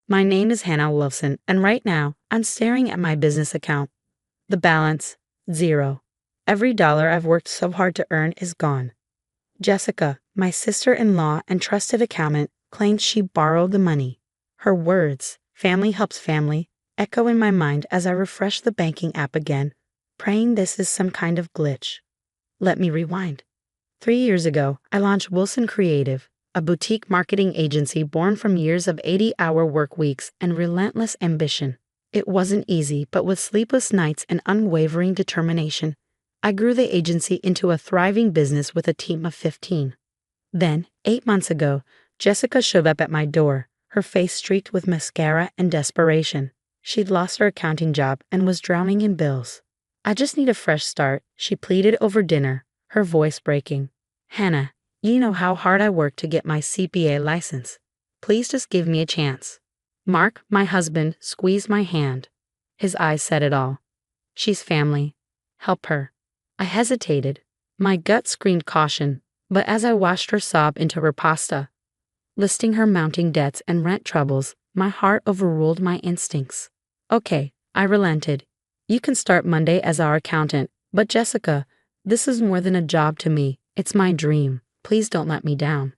My name is Hannah Wilson, and right now, I'm staring at my business account. The balance, zero. Every dollar I've worked so hard to earn is gone. Jessica, my sister-in-law and trusted accountant, claims she borrowed the money. Her words, family helps family, echo in my mind as I refresh the banking app again, praying this is some kind of glitch. Let me rewind. 3 years ago, I launched Wilson Creative, a boutique marketing agency born from years of 80-hour work weeks and relentless ambition. It wasn't easy, but with sleepless nights and unwavering determination, I grew the agency into a thriving business with a team of 15. Then, 8 months ago, Jessica showed up at my door, her face streaked with mascara and desperation. She'd lost her accounting job and was drowning in bills. "I just need a fresh start," she pleaded over dinner, her voice breaking. "Hannah, you know how hard I worked to get my CPA license. Please just give me a chance." Mark, my husband, squeezed my hand. His eyes said it all. "She's family. Help her." I hesitated. My gut screamed caution, but as I watched her sob into her pasta, listing her mounting debts and rent troubles, my heart overruled my instincts. "Okay," I relented. "You can start Monday as our accountant, but Jessica, this is more than a job to me. It's my dream. Please don't let me down."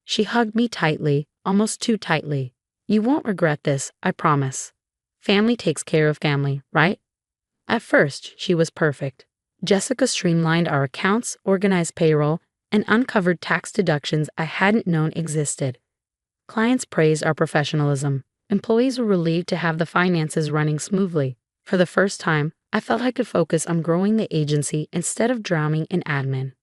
She hugged me tightly, almost too tightly. "You won't regret this, I promise. Family takes care of family, right?" At first, she was perfect. Jessica streamlined our accounts, organized payroll, and uncovered tax deductions I hadn't known existed. Clients praised our professionalism. Employees were relieved to have the finances running smoothly. For the first time, I felt I could focus on growing the agency instead of drowning in admin.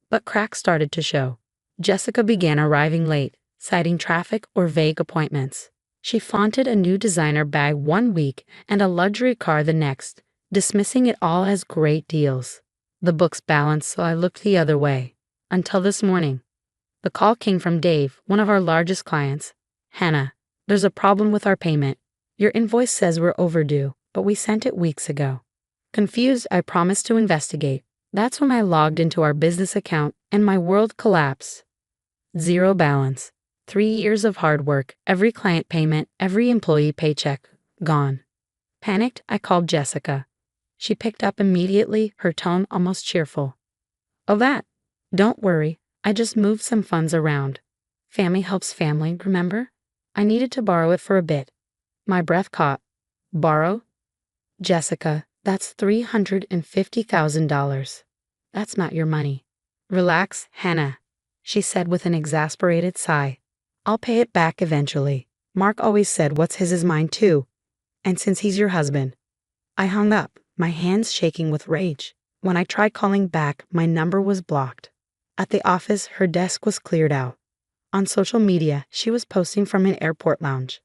But cracks started to show. Jessica began arriving late, citing traffic or vague appointments. She flaunted a new designer bag one week and a luxury car the next, dismissing it all as great deals. The books balanced, so I looked the other way. Until this morning. The call came from Dave, one of our largest clients. "Hannah, there's a problem with our payment. Your invoice says we're overdue, but we sent it weeks ago." Confused, I promised to investigate. That's when I logged into our business account and my world collapsed. Zero balance. 3 years of hard work, every client payment, every employee paycheck, gone. Panicked, I called Jessica. She picked up immediately, her tone almost cheerful. "Oh, that? Don't worry, I just moved some funds around. Family helps family, remember? I needed to borrow it for a bit." My breath caught. "Borrow?" "Jessica, that's $350,000. That's not your money." "Relax, Hannah," she said with an exasperated sigh. "I'll pay it back eventually. Mark always said what's his is mine too. And since he's your husband." I hung up, my hands shaking with rage. When I tried calling back, my number was blocked. At the office, her desk was cleared out. On social media, she was posting from an airport lounge.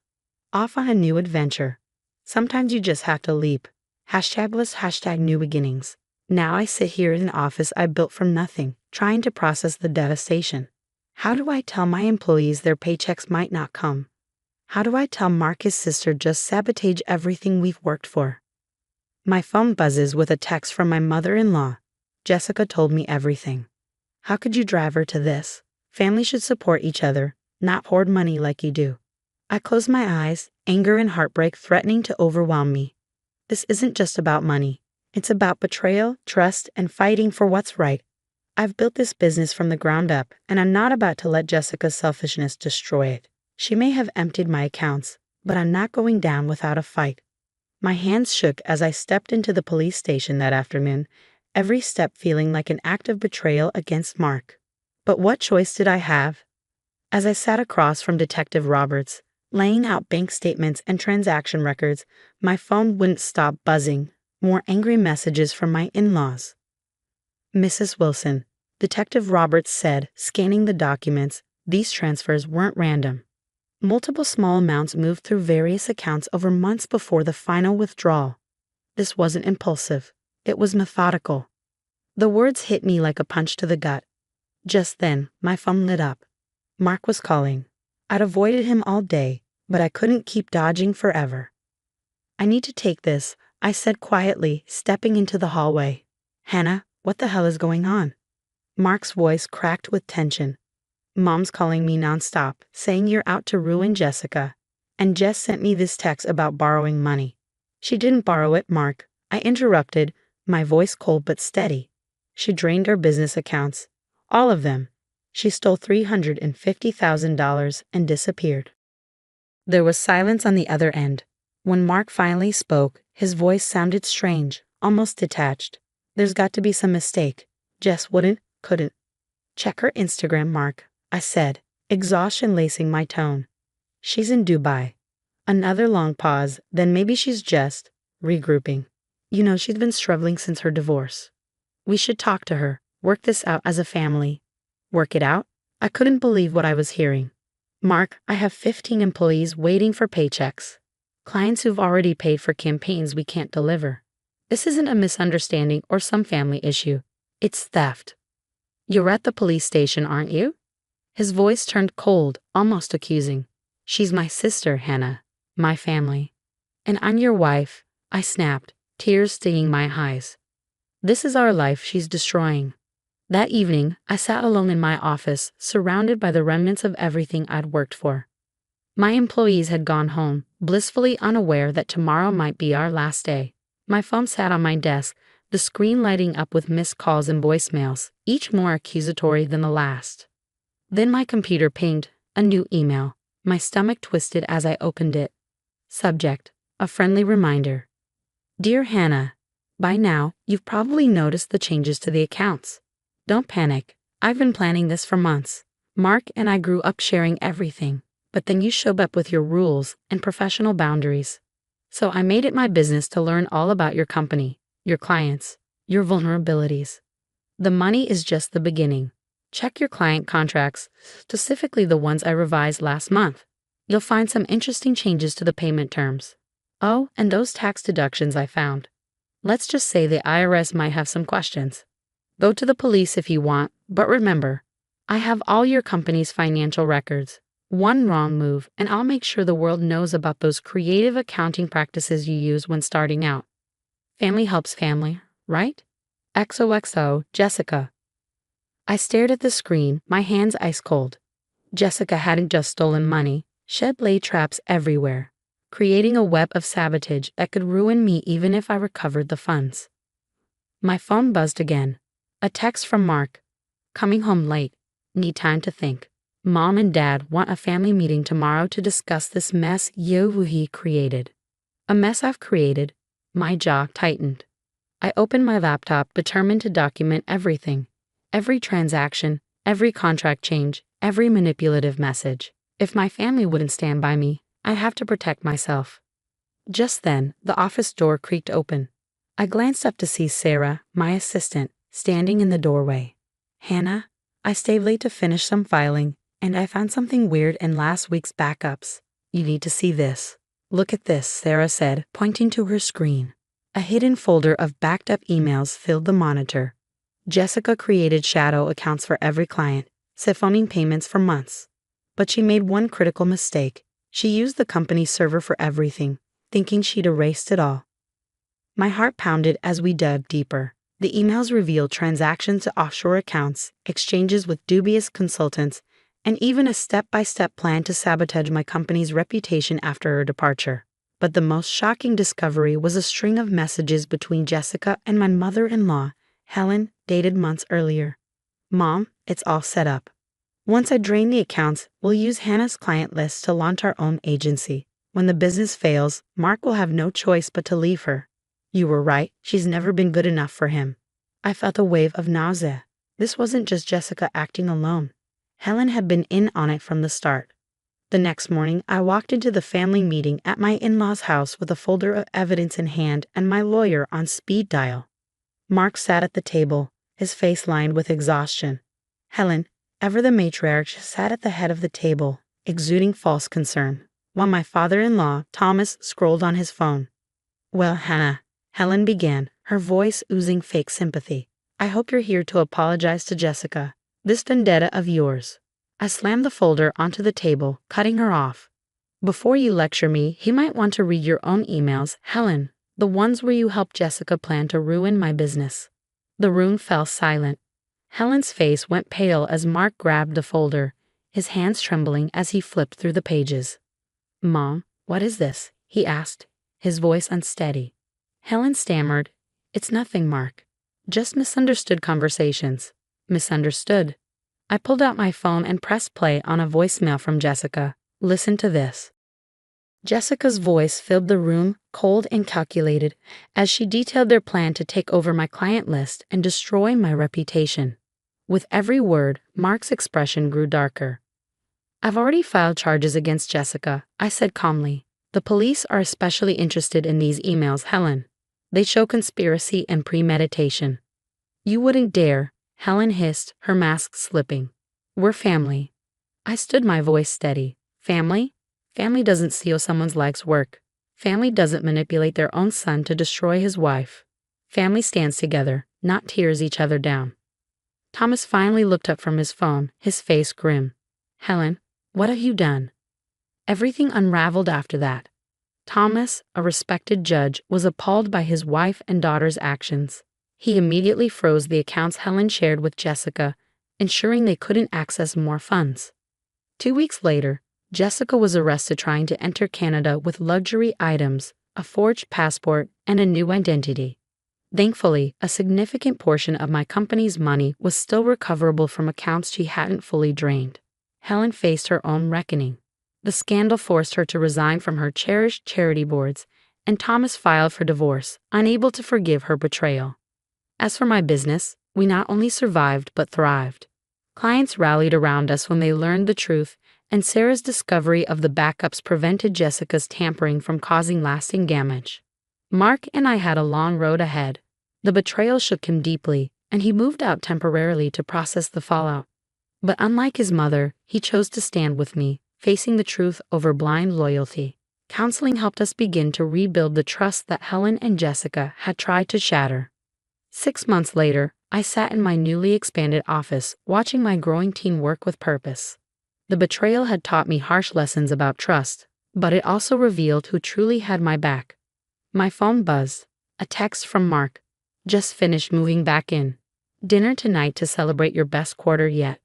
Off on a new adventure. Sometimes you just have to leap. #less #new beginnings. Now I sit here in an office I built from nothing, trying to process the devastation. How do I tell my employees their paychecks might not come? How do I tell Marcus' sister just sabotage everything we've worked for? My phone buzzes with a text from my mother-in-law. Jessica told me everything. "How could you drive her to this? Family should support each other, not hoard money like you do." I close my eyes, anger and heartbreak threatening to overwhelm me. This isn't just about money. It's about betrayal, trust, and fighting for what's right. I've built this business from the ground up, and I'm not about to let Jessica's selfishness destroy it. She may have emptied my accounts, but I'm not going down without a fight. My hands shook as I stepped into the police station that afternoon, every step feeling like an act of betrayal against Mark. But what choice did I have? As I sat across from Detective Roberts, laying out bank statements and transaction records, my phone wouldn't stop buzzing. More angry messages from my in-laws. "Mrs. Wilson," Detective Roberts said, scanning the documents, "these transfers weren't random. Multiple small amounts moved through various accounts over months before the final withdrawal. This wasn't impulsive. It was methodical." The words hit me like a punch to the gut. Just then, my phone lit up. Mark was calling. I'd avoided him all day, but I couldn't keep dodging forever. "I need to take this," I said quietly, stepping into the hallway. "Hannah, what the hell is going on?" Mark's voice cracked with tension. "Mom's calling me nonstop, saying you're out to ruin Jessica. and Jess sent me this text about borrowing money. She didn't borrow it, Mark. I interrupted, my voice cold but steady. She drained our business accounts. All of them. She stole $350,000 and disappeared. There was silence on the other end. When Mark finally spoke, his voice sounded strange, almost detached. There's got to be some mistake. Jess couldn't. Check her Instagram, Mark, I said, exhaustion lacing my tone. She's in Dubai. Another long pause, then maybe she's just regrouping. You know, she's been struggling since her divorce. We should talk to her, work this out as a family. Work it out? I couldn't believe what I was hearing. Mark, I have 15 employees waiting for paychecks. Clients who've already paid for campaigns we can't deliver. This isn't a misunderstanding or some family issue. It's theft. You're at the police station, aren't you? His voice turned cold, almost accusing. She's my sister, Hannah. My family. And I'm your wife, I snapped, tears stinging my eyes. This is our life she's destroying. That evening, I sat alone in my office, surrounded by the remnants of everything I'd worked for. My employees had gone home, blissfully unaware that tomorrow might be our last day. My phone sat on my desk, the screen lighting up with missed calls and voicemails, each more accusatory than the last. Then my computer pinged, a new email. My stomach twisted as I opened it. Subject: a friendly reminder. Dear Hannah, by now, you've probably noticed the changes to the accounts. Don't panic. I've been planning this for months. Mark and I grew up sharing everything, but then you showed up with your rules and professional boundaries. So I made it my business to learn all about your company, your clients, your vulnerabilities. The money is just the beginning. Check your client contracts, specifically the ones I revised last month. You'll find some interesting changes to the payment terms. Oh, and those tax deductions I found. Let's just say the IRS might have some questions. Go to the police if you want, but remember, I have all your company's financial records. One wrong move, and I'll make sure the world knows about those creative accounting practices you use when starting out. Family helps family, right? XOXO, Jessica. I stared at the screen, my hands ice cold. Jessica hadn't just stolen money. She'd laid traps everywhere, creating a web of sabotage that could ruin me even if I recovered the funds. My phone buzzed again. A text from Mark. Coming home late. Need time to think. Mom and Dad want a family meeting tomorrow to discuss this mess he created. A mess I've created. My jaw tightened. I opened my laptop, determined to document everything. Every transaction, every contract change, every manipulative message. If my family wouldn't stand by me, I'd have to protect myself. Just then, the office door creaked open. I glanced up to see Sarah, my assistant, standing in the doorway. Hannah, I stayed late to finish some filing, and I found something weird in last week's backups. You need to see this. Look at this, Sarah said, pointing to her screen. A hidden folder of backed-up emails filled the monitor. Jessica created shadow accounts for every client, siphoning payments for months. But she made one critical mistake. She used the company's server for everything, thinking she'd erased it all. My heart pounded as we dug deeper. The emails revealed transactions to offshore accounts, exchanges with dubious consultants, and even a step-by-step plan to sabotage my company's reputation after her departure. But the most shocking discovery was a string of messages between Jessica and my mother-in-law, Helen, dated months earlier. Mom, it's all set up. Once I drain the accounts, we'll use Hannah's client list to launch our own agency. When the business fails, Mark will have no choice but to leave her. You were right, she's never been good enough for him. I felt a wave of nausea. This wasn't just Jessica acting alone. Helen had been in on it from the start. The next morning, I walked into the family meeting at my in-laws' house with a folder of evidence in hand and my lawyer on speed dial. Mark sat at the table, his face lined with exhaustion. Helen, ever the matriarch, sat at the head of the table, exuding false concern, while my father-in-law, Thomas, scrolled on his phone. Well, Hannah, Helen began, her voice oozing fake sympathy. I hope you're here to apologize to Jessica. This vendetta of yours. I slammed the folder onto the table, cutting her off. Before you lecture me, he might want to read your own emails, Helen, the ones where you helped Jessica plan to ruin my business. The room fell silent. Helen's face went pale as Mark grabbed the folder, his hands trembling as he flipped through the pages. Mom, What is this? He asked, his voice unsteady. Helen stammered, It's nothing, Mark. Just misunderstood conversations. Misunderstood. I pulled out my phone and pressed play on a voicemail from Jessica. Listen to this. Jessica's voice filled the room, cold and calculated, as she detailed their plan to take over my client list and destroy my reputation. With every word, Mark's expression grew darker. I've already filed charges against Jessica, I said calmly. The police are especially interested in these emails, Helen. They show conspiracy and premeditation. You wouldn't dare, Helen hissed, her mask slipping. We're family. I stood, my voice steady. Family? Family doesn't steal someone's life's work. Family doesn't manipulate their own son to destroy his wife. Family stands together, not tears each other down. Thomas finally looked up from his phone, his face grim. Helen, what have you done? Everything unraveled after that. Thomas, a respected judge, was appalled by his wife and daughter's actions. He immediately froze the accounts Helen shared with Jessica, ensuring they couldn't access more funds. 2 weeks later, Jessica was arrested trying to enter Canada with luxury items, a forged passport, and a new identity. Thankfully, a significant portion of my company's money was still recoverable from accounts she hadn't fully drained. Helen faced her own reckoning. The scandal forced her to resign from her cherished charity boards, and Thomas filed for divorce, unable to forgive her betrayal. As for my business, we not only survived but thrived. Clients rallied around us when they learned the truth, and Sarah's discovery of the backups prevented Jessica's tampering from causing lasting damage. Mark and I had a long road ahead. The betrayal shook him deeply, and he moved out temporarily to process the fallout. But unlike his mother, he chose to stand with me, facing the truth over blind loyalty. Counseling helped us begin to rebuild the trust that Helen and Jessica had tried to shatter. 6 months later, I sat in my newly expanded office, watching my growing team work with purpose. The betrayal had taught me harsh lessons about trust, but it also revealed who truly had my back. My phone buzzed. A text from Mark. Just finished moving back in. Dinner tonight to celebrate your best quarter yet.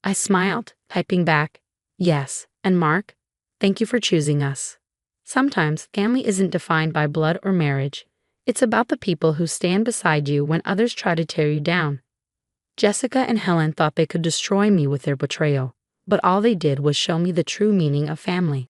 I smiled, typing back, Yes, and Mark, thank you for choosing us. Sometimes family isn't defined by blood or marriage. It's about the people who stand beside you when others try to tear you down. Jessica and Helen thought they could destroy me with their betrayal, but all they did was show me the true meaning of family.